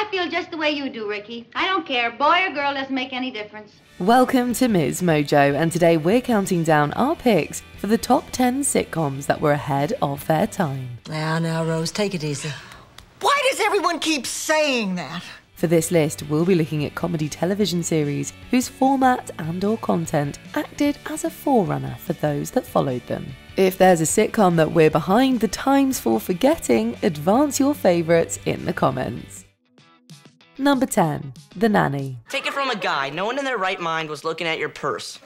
I feel just the way you do, Ricky. I don't care. Boy or girl doesn't make any difference. Welcome to MsMojo, and today we're counting down our picks for the top 10 sitcoms that were ahead of their time. Now, Rose, take it easy. Why does everyone keep saying that? For this list, we'll be looking at comedy television series whose format and/or content acted as a forerunner for those that followed them. If there's a sitcom that we're behind the times for forgetting, advance your favourites in the comments. Number 10. The Nanny. Take it from a guy. No one in their right mind was looking at your purse.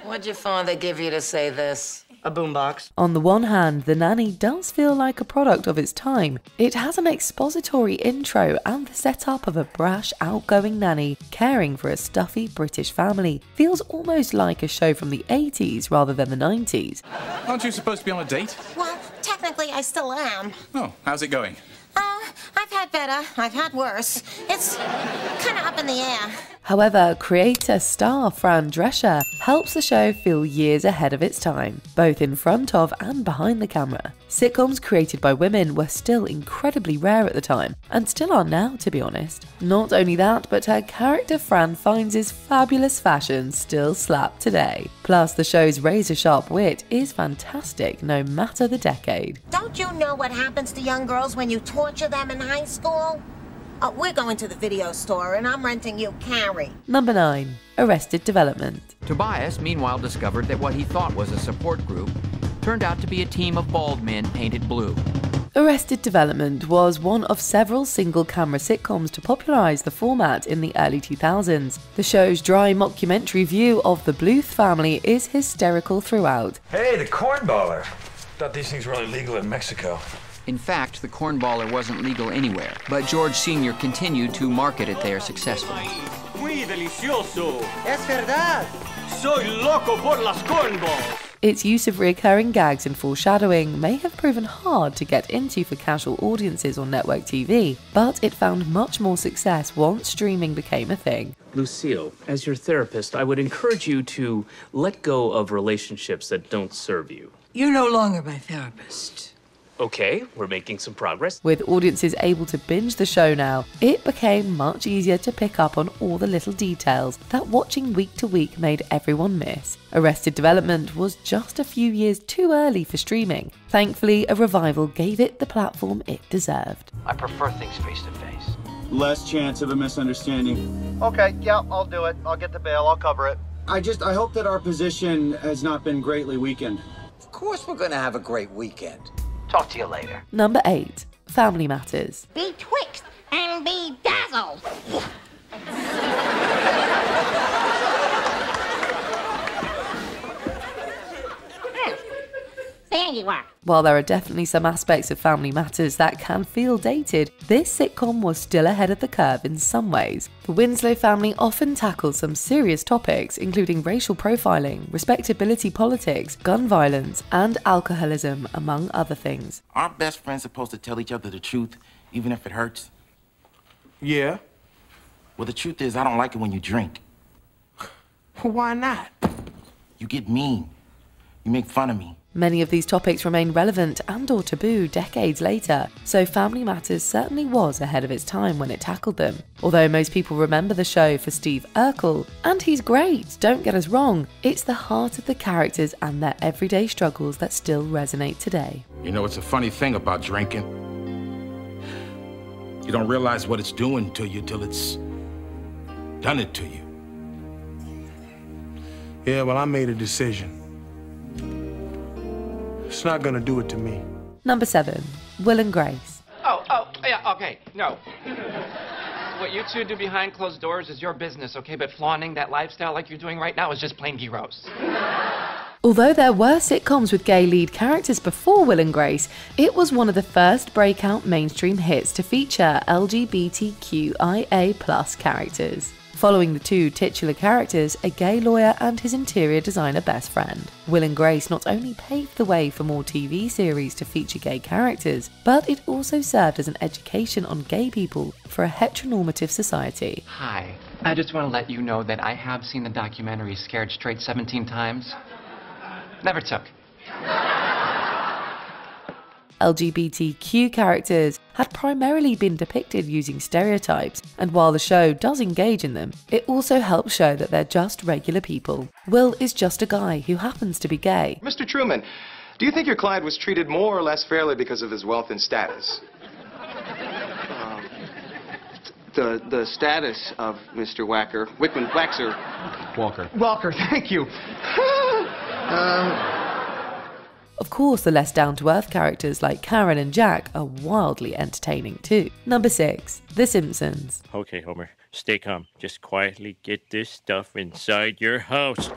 What'd your father give you to say this? A boombox. On the one hand, The Nanny does feel like a product of its time. It has an expository intro and the setup of a brash, outgoing nanny caring for a stuffy British family. Feels almost like a show from the 80s rather than the 90s. Aren't you supposed to be on a date? Well, technically I still am. Oh, how's it going? I've had better, I've had worse. It's kind of up in the air. However, creator-star Fran Drescher helps the show feel years ahead of its time, both in front of and behind the camera. Sitcoms created by women were still incredibly rare at the time, and still are now, to be honest. Not only that, but her character Fran finds' fabulous fashion still slap today. Plus, the show's razor-sharp wit is fantastic no matter the decade. Don't you know what happens to young girls when you torture them in high school? We're going to the video store and I'm renting you Carrie. Number 9. Arrested Development. Tobias, meanwhile, discovered that what he thought was a support group turned out to be a team of bald men painted blue. Arrested Development was one of several single-camera sitcoms to popularise the format in the early 2000s. The show's dry mockumentary view of the Bluth family is hysterical throughout. Hey, the cornballer. Thought these things were only legal in Mexico. In fact, the cornballer wasn't legal anywhere, but George Sr. continued to market it there successfully. Muy delicioso. Es verdad. Soy loco por las cornballs. Its use of recurring gags and foreshadowing may have proven hard to get into for casual audiences on network TV, but it found much more success once streaming became a thing. Lucille, as your therapist, I would encourage you to let go of relationships that don't serve you. You're no longer my therapist. Okay, we're making some progress. With audiences able to binge the show now, it became much easier to pick up on all the little details that watching week to week made everyone miss. Arrested Development was just a few years too early for streaming. Thankfully, a revival gave it the platform it deserved. I prefer things face to face. Less chance of a misunderstanding. Okay, yeah, I'll do it. I'll get the bail. I'll cover it. I hope that our position has not been greatly weakened. Of course we're gonna have a great weekend. Talk to you later. Number 8. Family Matters. Betwixt and bedazzled. There you are. While there are definitely some aspects of Family Matters that can feel dated, this sitcom was still ahead of the curve in some ways. The Winslow family often tackles some serious topics, including racial profiling, respectability politics, gun violence, and alcoholism, among other things. Aren't best friends supposed to tell each other the truth, even if it hurts? Yeah. Well, the truth is, I don't like it when you drink. Why not? You get mean. You make fun of me. Many of these topics remain relevant and/or taboo decades later, so Family Matters certainly was ahead of its time when it tackled them. Although most people remember the show for Steve Urkel, and he's great, don't get us wrong, it's the heart of the characters and their everyday struggles that still resonate today. You know, it's a funny thing about drinking. You don't realize what it's doing to you till it's done it to you. Yeah, well, I made a decision. It's not gonna do it to me. Number 7. Will and Grace. Oh, yeah, okay, no. What you two do behind closed doors is your business, okay? But flaunting that lifestyle like you're doing right now is just plain gross. Although there were sitcoms with gay lead characters before Will and Grace, it was one of the first breakout mainstream hits to feature LGBTQIA+ characters. Following the two titular characters, a gay lawyer and his interior designer best friend. Will and Grace not only paved the way for more TV series to feature gay characters, but it also served as an education on gay people for a heteronormative society. Hi, I just want to let you know that I have seen the documentary Scared Straight 17 times. Never took. LGBTQ characters had primarily been depicted using stereotypes, and while the show does engage in them, it also helps show that they're just regular people. Will is just a guy who happens to be gay. Mr. Truman, do you think your client was treated more or less fairly because of his wealth and status? The status of Mr. Waxer. Walker, thank you. Of course, the less down-to-earth characters like Karen and Jack are wildly entertaining too. Number 6. The Simpsons. Okay, Homer, stay calm. Just quietly get this stuff inside your house.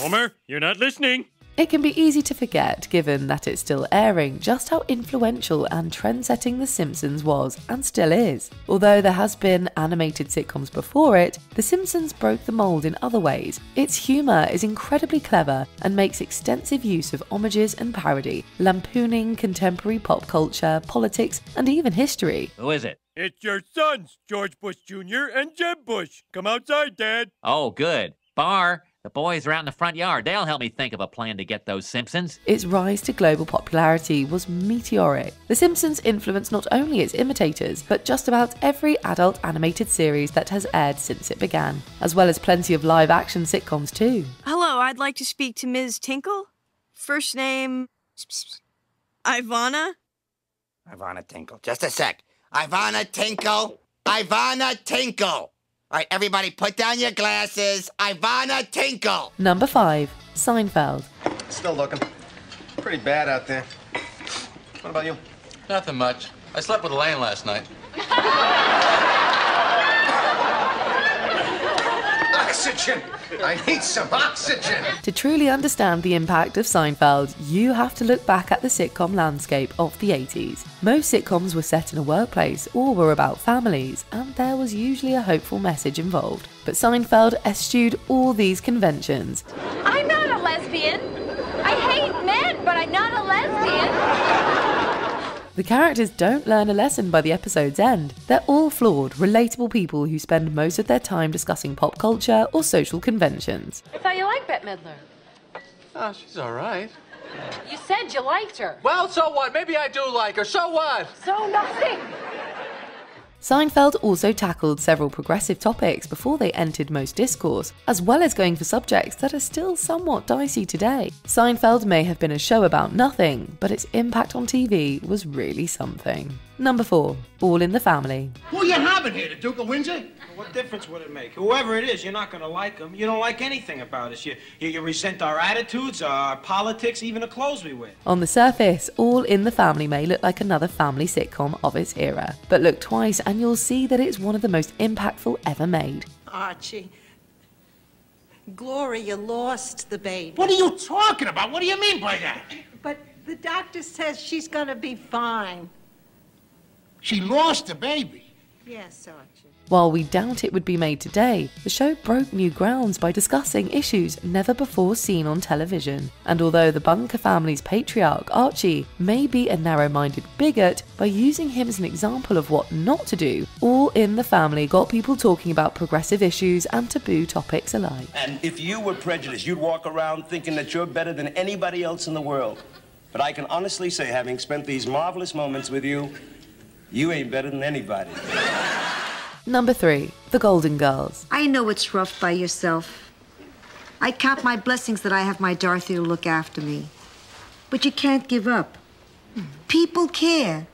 Homer, you're not listening. It can be easy to forget, given that it's still airing, just how influential and trend-setting The Simpsons was and still is. Although there has been animated sitcoms before it, The Simpsons broke the mold in other ways. Its humour is incredibly clever and makes extensive use of homages and parody, lampooning contemporary pop culture, politics, and even history. Who is it? It's your sons, George Bush Jr. and Jeb Bush. Come outside, Dad. Oh, good. Bar. The boys are out in the front yard. They'll help me think of a plan to get those Simpsons. Its rise to global popularity was meteoric. The Simpsons influenced not only its imitators, but just about every adult animated series that has aired since it began, as well as plenty of live-action sitcoms too. Hello, I'd like to speak to Ms. Tinkle. First name... Ivana? Ivana Tinkle. Just a sec. Ivana Tinkle. Ivana Tinkle. All right, everybody put down your glasses. Ivana Tinkle. Number 5. Seinfeld. Still looking. Pretty bad out there. What about you? Nothing much. I slept with Elaine last night. Oxygen! I need some oxygen! To truly understand the impact of Seinfeld, you have to look back at the sitcom landscape of the 80s. Most sitcoms were set in a workplace or were about families, and there was usually a hopeful message involved. But Seinfeld eschewed all these conventions. I'm not a lesbian. I hate men, but I'm not a lesbian. The characters don't learn a lesson by the episode's end. They're all flawed, relatable people who spend most of their time discussing pop culture or social conventions. I thought you liked Bette Midler. Oh, she's all right. You said you liked her. Well, so what? Maybe I do like her. So what? So nothing. Seinfeld also tackled several progressive topics before they entered most discourse, as well as going for subjects that are still somewhat dicey today. Seinfeld may have been a show about nothing, but its impact on TV was really something. Number 4. All in the Family. Who are you having here, the Duke of Windsor? What difference would it make? Whoever it is, you're not going to like him. You don't like anything about us. You resent our attitudes, our politics, even the clothes we wear. On the surface, All in the Family may look like another family sitcom of its era, but look twice and you'll see that it's one of the most impactful ever made. Archie, Gloria lost the baby. What are you talking about? What do you mean by that? But the doctor says she's going to be fine. She lost the baby. Yes, Archie. While we doubt it would be made today, the show broke new grounds by discussing issues never before seen on television. And although the Bunker family's patriarch, Archie, may be a narrow-minded bigot, by using him as an example of what not to do, All in the Family got people talking about progressive issues and taboo topics alike. And if you were prejudiced, you'd walk around thinking that you're better than anybody else in the world. But I can honestly say, having spent these marvelous moments with you, you ain't better than anybody. Number 3. The Golden Girls. I know it's rough by yourself. I count my blessings that I have my Dorothy to look after me. But you can't give up. People care.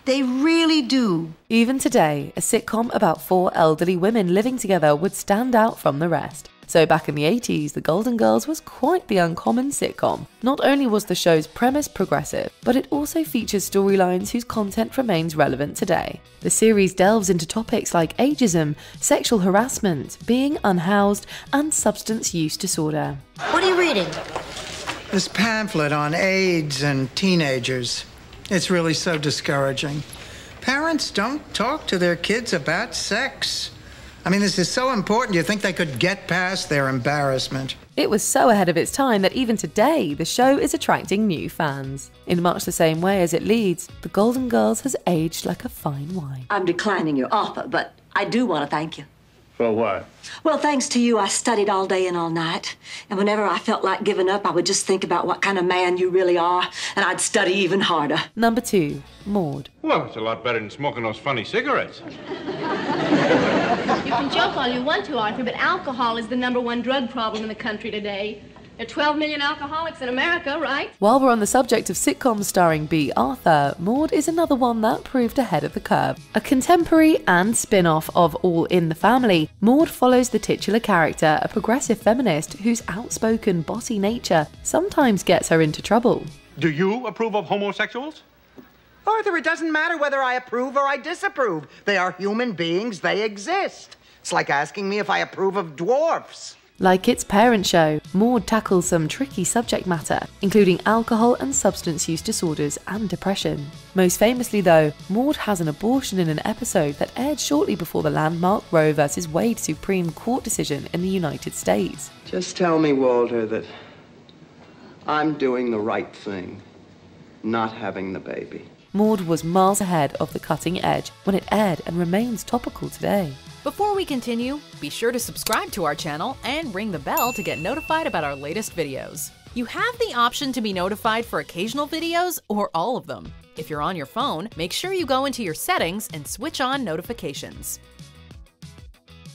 They really do. Even today, a sitcom about 4 elderly women living together would stand out from the rest. So back in the 80s, The Golden Girls was quite the uncommon sitcom. Not only was the show's premise progressive, but it also features storylines whose content remains relevant today. The series delves into topics like ageism, sexual harassment, being unhoused, and substance use disorder. What are you reading? This pamphlet on AIDS and teenagers. It's really so discouraging. Parents don't talk to their kids about sex. I mean, this is so important, you think they could get past their embarrassment. It was so ahead of its time that even today, the show is attracting new fans. In much the same way as it leads, The Golden Girls has aged like a fine wine. I'm declining your offer, but I do want to thank you. For what? Well, thanks to you, I studied all day and all night. And whenever I felt like giving up, I would just think about what kind of man you really are, and I'd study even harder. Number 2, Maude. Well, it's a lot better than smoking those funny cigarettes. You can joke all you want to, Arthur, but alcohol is the #1 drug problem in the country today. There are 12 million alcoholics in America, right? While we're on the subject of sitcoms starring B. Arthur, Maude is another one that proved ahead of the curve. A contemporary and spin-off of All in the Family, Maude follows the titular character, a progressive feminist whose outspoken, bossy nature sometimes gets her into trouble. Do you approve of homosexuals? Arthur, it doesn't matter whether I approve or I disapprove. They are human beings. They exist. It's like asking me if I approve of dwarfs. Like its parent show, Maude tackles some tricky subject matter, including alcohol and substance use disorders and depression. Most famously though, Maude has an abortion in an episode that aired shortly before the landmark Roe v. Wade Supreme Court decision in the United States. Just tell me, Walter, that I'm doing the right thing, not having the baby. Maude was miles ahead of the cutting edge when it aired and remains topical today. Before we continue, be sure to subscribe to our channel and ring the bell to get notified about our latest videos. You have the option to be notified for occasional videos or all of them. If you're on your phone, make sure you go into your settings and switch on notifications.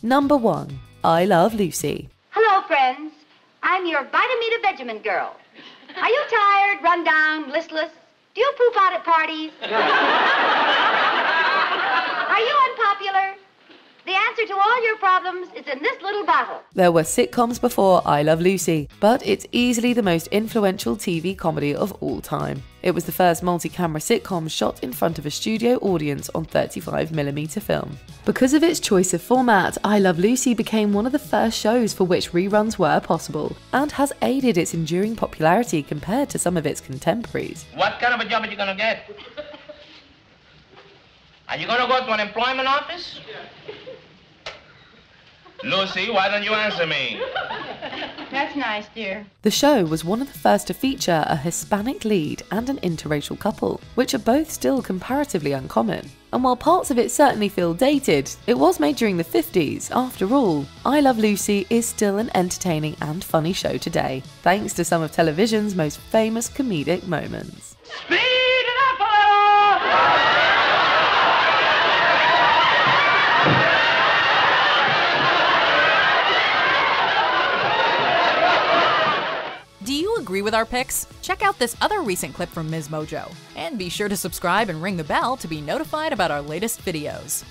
Number 1. I Love Lucy. Hello, friends. I'm your Vitamita Vegemin girl. Are you tired, run down, listless? Do you poop out at parties? Are you unpopular? The answer to all your problems is in this little bottle. There were sitcoms before I Love Lucy, but it's easily the most influential TV comedy of all time. It was the first multi-camera sitcom shot in front of a studio audience on 35mm film. Because of its choice of format, I Love Lucy became one of the first shows for which reruns were possible, and has aided its enduring popularity compared to some of its contemporaries. What kind of a job are you gonna get? Are you gonna go to an employment office? Lucy, why don't you answer me? That's nice, dear. The show was one of the first to feature a Hispanic lead and an interracial couple, which are both still comparatively uncommon. And while parts of it certainly feel dated, it was made during the 50s. After all, I Love Lucy is still an entertaining and funny show today, thanks to some of television's most famous comedic moments. Speed it up a little! Do you agree with our picks? Check out this other recent clip from MsMojo. And be sure to subscribe and ring the bell to be notified about our latest videos.